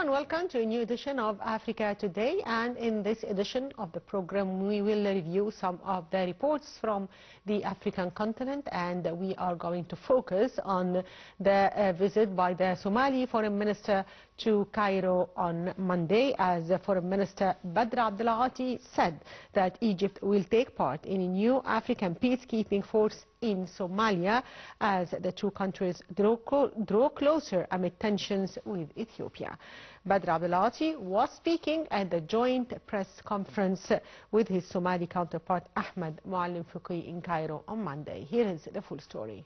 and welcome to a new edition of Africa Today. And in this edition of the program, we will review some of the reports from the African continent, and we are going to focus on the visit by the Somali Foreign Minister to Cairo on Monday, as Foreign Minister Badr Abdulati said that Egypt will take part in a new African peacekeeping force in Somalia as the two countries draw closer amid tensions with Ethiopia. Badr Abdulati was speaking at the joint press conference with his Somali counterpart Ahmed Muallim Fiqi in Cairo on Monday. Here is the full story.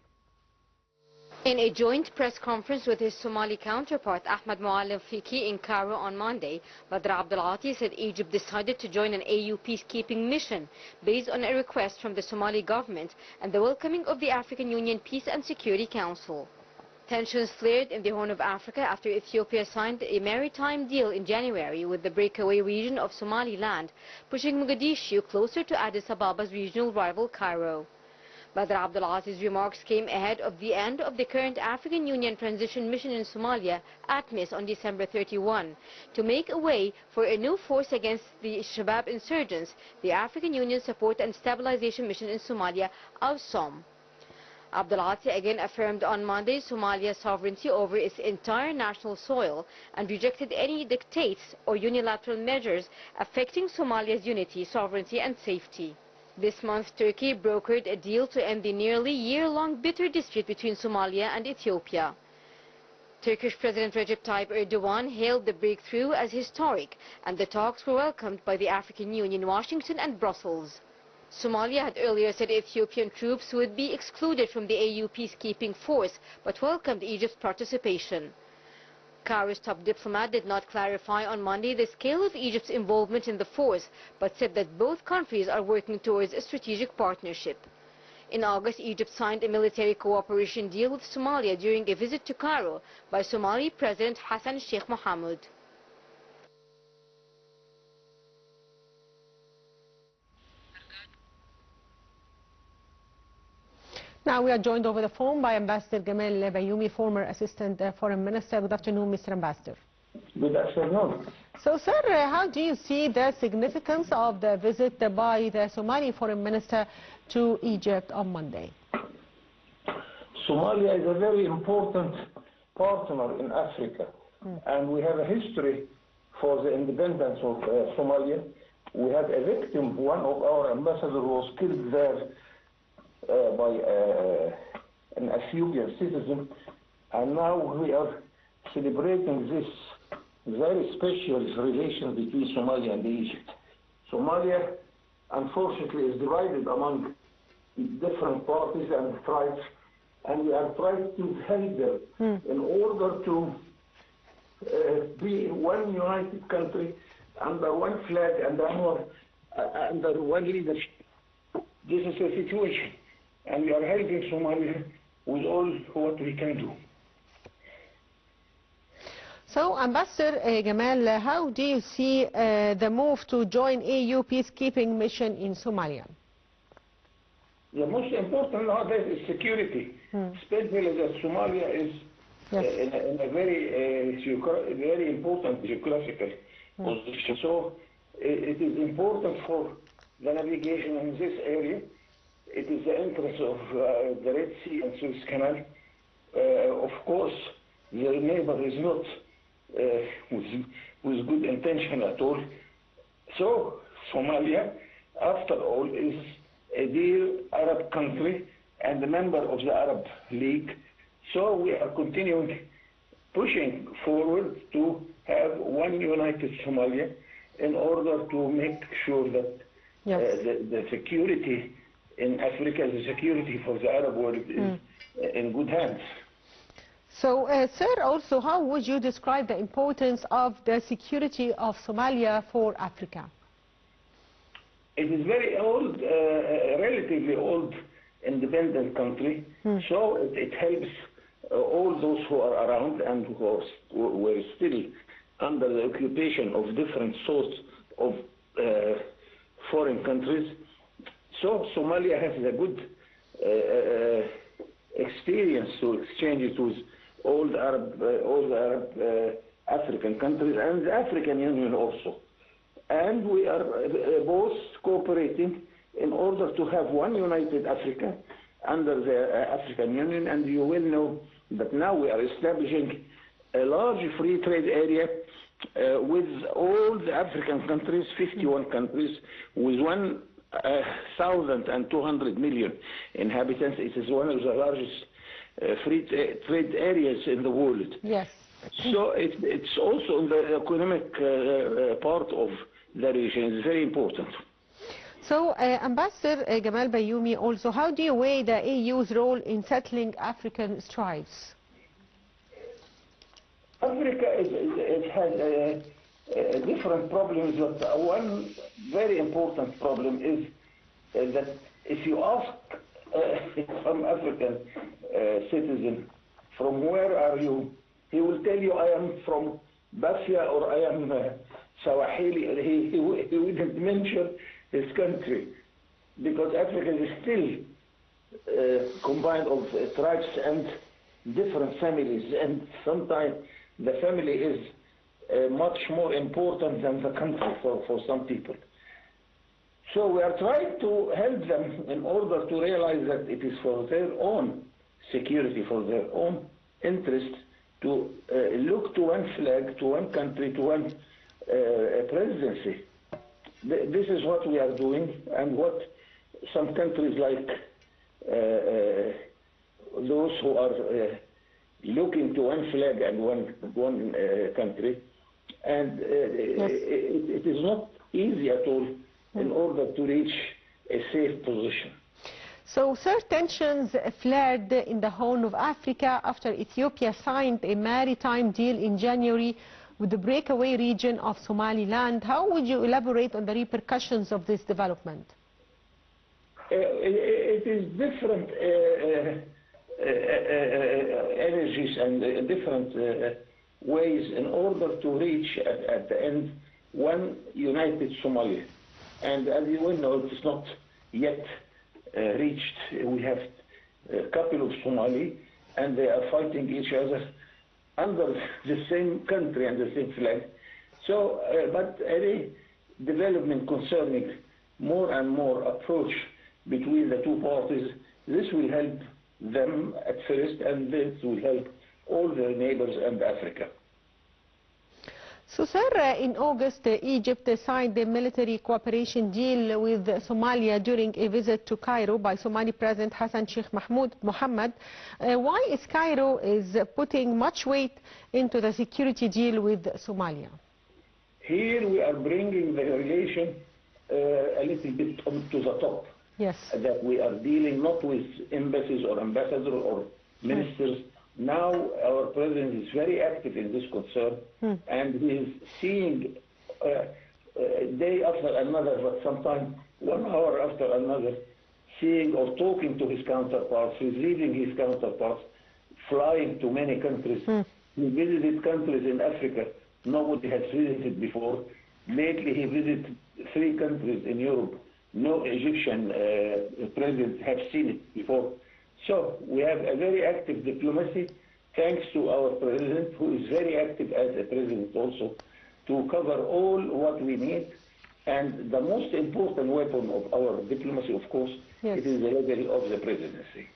In a joint press conference with his Somali counterpart Ahmed Muallim Fiqi in Cairo on Monday, Badr Abdulati said Egypt decided to join an AU peacekeeping mission based on a request from the Somali government and the welcoming of the African Union Peace and Security Council. Tensions flared in the Horn of Africa after Ethiopia signed a maritime deal in January with the breakaway region of Somaliland, pushing Mogadishu closer to Addis Ababa's regional rival Cairo. Badr Abdulati's remarks came ahead of the end of the current African Union transition mission in Somalia, ATMIS, on December 31, to make a way for a new force against the Shabab insurgents, the African Union Support and Stabilization Mission in Somalia, AWSOM. Abdulati again affirmed on Monday Somalia's sovereignty over its entire national soil and rejected any dictates or unilateral measures affecting Somalia's unity, sovereignty and safety. This month, Turkey brokered a deal to end the nearly year-long bitter dispute between Somalia and Ethiopia. Turkish President Recep Tayyip Erdogan hailed the breakthrough as historic, and the talks were welcomed by the African Union, Washington and Brussels. Somalia had earlier said Ethiopian troops would be excluded from the AU peacekeeping force, but welcomed Egypt's participation. Cairo's top diplomat did not clarify on Monday the scale of Egypt's involvement in the force, but said that both countries are working towards a strategic partnership. In August, Egypt signed a military cooperation deal with Somalia during a visit to Cairo by Somali President Hassan Sheikh Mohamud. Now we are joined over the phone by Ambassador Gamal Bayoumi, former Assistant Foreign Minister. Good afternoon, Mr. Ambassador. Good afternoon. So, sir, how do you see the significance of the visit by the Somali Foreign Minister to Egypt on Monday? Somalia is a very important partner in Africa, and we have a history for the independence of Somalia. We had a victim, one of our ambassadors was killed there by an Ethiopian citizen, and now we are celebrating this very special relation between Somalia and Egypt. Somalia, unfortunately, is divided among different parties and tribes, and we are trying to help them in order to be one united country under one flag and under one leadership. This is the situation, and we are helping Somalia with all what we can do. So, Ambassador Gamal, how do you see the move to join AU peacekeeping mission in Somalia? The most important nowadays is security, especially that Somalia is in a very important geographical position. So it is important for the navigation in this area. It is the interest of the Red Sea and Suez Canal. Of course, the neighbor is not with good intention at all. So Somalia, after all, is a dear Arab country and a member of the Arab League. So we are continuing pushing forward to have one united Somalia in order to make sure that the security in Africa, the security for the Arab world is in good hands. So, sir, also, how would you describe the importance of the security of Somalia for Africa? It is very old, relatively old independent country, so it helps all those who are around and who were still under the occupation of different sorts of foreign countries. So Somalia has a good experience to exchange it with all the Arab African countries and the African Union also. And we are both cooperating in order to have one united Africa under the African Union. And you will know that now we are establishing a large free trade area with all the African countries, 51 countries, with 1,200 million inhabitants. It is one of the largest free trade areas in the world. Yes. So it's also in the economic part of the region. It's very important. So, Ambassador Gamal Bayoumi, also, how do you weigh the EU's role in settling African strides? Africa has different problems, but one very important problem is that if you ask some African citizen, from where are you? He will tell you, I am from Bafia or I am Sawahili. He wouldn't mention his country, because Africa is still combined of tribes and different families, and sometimes the family is much more important than the country for some people. So we are trying to help them in order to realize that it is for their own security, for their own interest, to look to one flag, to one country, to one presidency. This is what we are doing, and what some countries like those who are looking to one flag and one country, and yes. it is not easy at all in order to reach a safe position. So, sir, tensions flared in the Horn of Africa after Ethiopia signed a maritime deal in January with the breakaway region of Somaliland. How would you elaborate on the repercussions of this development? It is different energies and different ways in order to reach at the end one united Somalia. And as you well know, it is not yet reached. We have a couple of Somali, and they are fighting each other under the same country and the same flag. So, but any development concerning more and more approach between the two parties, this will help them at first, and this will help all their neighbors and Africa. So, sir, in August, Egypt signed a military cooperation deal with Somalia during a visit to Cairo by Somali President Hassan Sheikh Mohammed. Why is Cairo putting much weight into the security deal with Somalia? Here we are bringing the relation a little bit to the top. Yes. That we are dealing not with embassies or ambassadors or ministers. Now our president is very active in this concern, and he is seeing day after another, but sometimes 1 hour after another, seeing or talking to his counterparts, receiving his counterparts, flying to many countries. He visited countries in Africa nobody has visited before. Lately he visited 3 countries in Europe. No Egyptian president have seen it before. So we have a very active diplomacy, thanks to our president, who is very active as a president also, to cover all what we need. And the most important weapon of our diplomacy, of course, yes, it is the level of the presidency.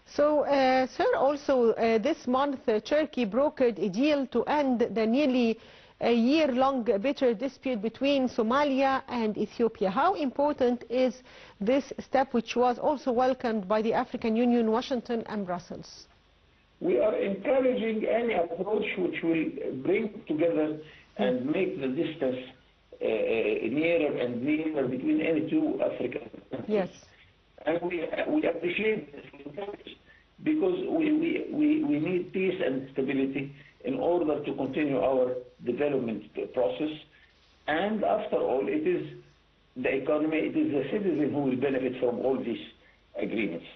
So, sir, also this month, Turkey brokered a deal to end the nearly a year-long bitter dispute between Somalia and Ethiopia. How important is this step, which was also welcomed by the African Union, Washington and Brussels? We are encouraging any approach which will bring together and make the distance nearer and nearer between any two African countries. Yes. And we appreciate this because we need peace and stability in order to continue our development process. And after all, it is the economy, it is the citizen who will benefit from all these agreements.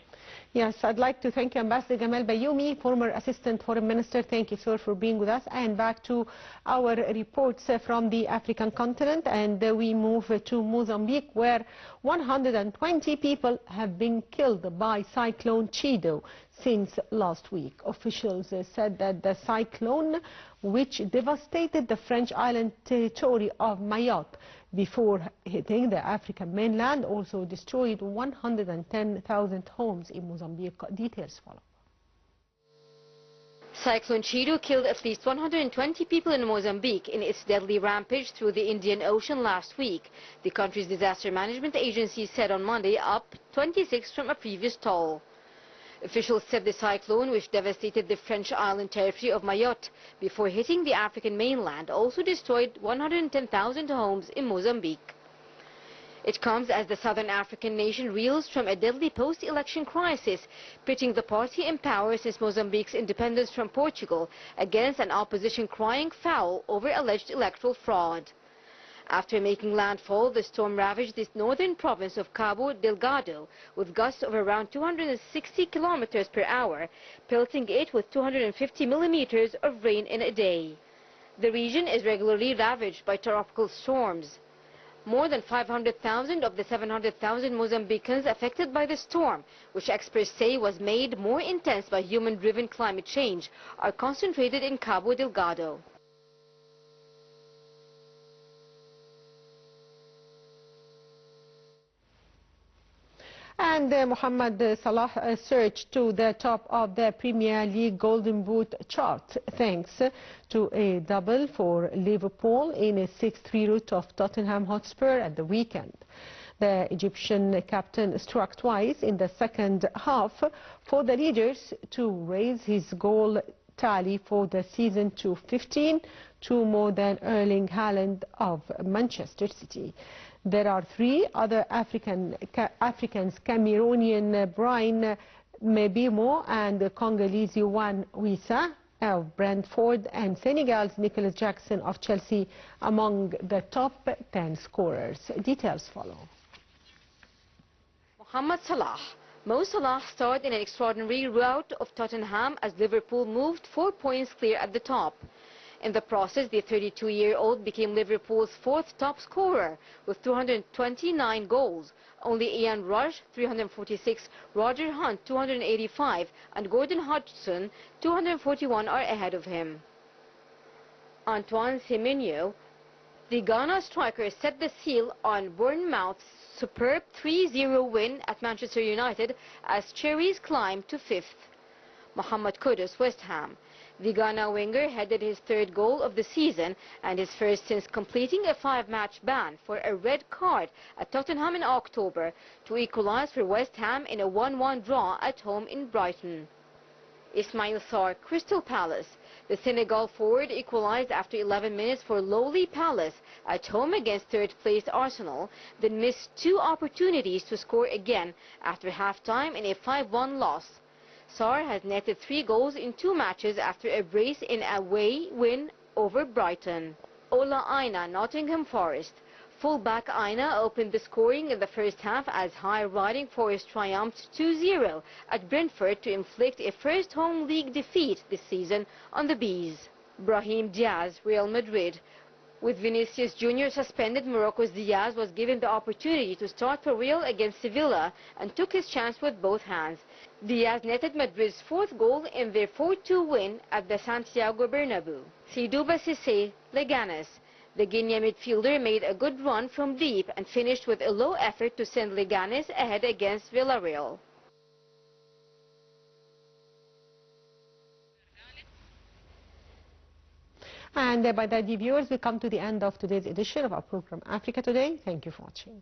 Yes, I'd like to thank you, Ambassador Gamal Bayoumi, former Assistant Foreign Minister. Thank you, sir, for being with us. And back to our reports from the African continent, and we move to Mozambique, where 120 people have been killed by Cyclone Chido since last week. Officials said that the cyclone, which devastated the French island territory of Mayotte before hitting the African mainland, also destroyed 110,000 homes in Mozambique. Details follow. Cyclone Chido killed at least 120 people in Mozambique in its deadly rampage through the Indian Ocean last week. The country's disaster management agency said on Monday, up 26 from a previous toll. Officials said the cyclone, which devastated the French island territory of Mayotte before hitting the African mainland, also destroyed 110,000 homes in Mozambique. It comes as the southern African nation reels from a deadly post-election crisis, pitting the party in power since Mozambique's independence from Portugal against an opposition crying foul over alleged electoral fraud. After making landfall, the storm ravaged the northern province of Cabo Delgado with gusts of around 260 kilometers per hour, pelting it with 250 millimeters of rain in a day. The region is regularly ravaged by tropical storms. More than 500,000 of the 700,000 Mozambicans affected by the storm, which experts say was made more intense by human-driven climate change, are concentrated in Cabo Delgado. And Mohamed Salah surged to the top of the Premier League Golden Boot chart thanks to a double for Liverpool in a 6-3 rout of Tottenham Hotspur at the weekend. The Egyptian captain struck twice in the second half for the leaders to raise his goal tally for the season to 15, two more than Erling Haaland of Manchester City. There are three other Africans, Cameroonian Brian Mbeumo and Congolese Juan Wissa of Brentford, and Senegal's Nicholas Jackson of Chelsea among the top 10 scorers. Details follow. Mohamed Salah. Mo Salah starred in an extraordinary rout of Tottenham as Liverpool moved 4 points clear at the top. In the process, the 32-year-old became Liverpool's fourth top scorer with 229 goals. Only Ian Rush, 346, Roger Hunt, 285, and Gordon Hodgson, 241 are ahead of him. Antoine Semenyo, the Ghana striker, set the seal on Bournemouth's superb 3-0 win at Manchester United as Cherries climbed to fifth. Mohamed Kudus, West Ham. The Ghana winger headed his third goal of the season and his first since completing a 5-match ban for a red card at Tottenham in October to equalize for West Ham in a 1-1 draw at home in Brighton. Ismail Sarr, Crystal Palace. The Senegal forward equalized after 11 minutes for lowly Palace at home against third-placed Arsenal, then missed two opportunities to score again after half-time in a 5-1 loss. Sarr has netted 3 goals in 2 matches after a brace in a away win over Brighton. Ola Aina, Nottingham Forest. Full-back Aina opened the scoring in the first half as high-riding Forest triumphed 2-0 at Brentford to inflict a first home league defeat this season on the Bees. Brahim Diaz, Real Madrid. With Vinicius Jr. suspended, Morocco's Diaz was given the opportunity to start for Real against Sevilla and took his chance with both hands. Diaz netted Madrid's 4th goal in their 4-2 win at the Santiago Bernabeu. Sidouba Cissé, Leganes. The Guinea midfielder made a good run from deep and finished with a low effort to send Leganes ahead against Villarreal. And by that, viewers, we come to the end of today's edition of our program Africa Today. Thank you for watching.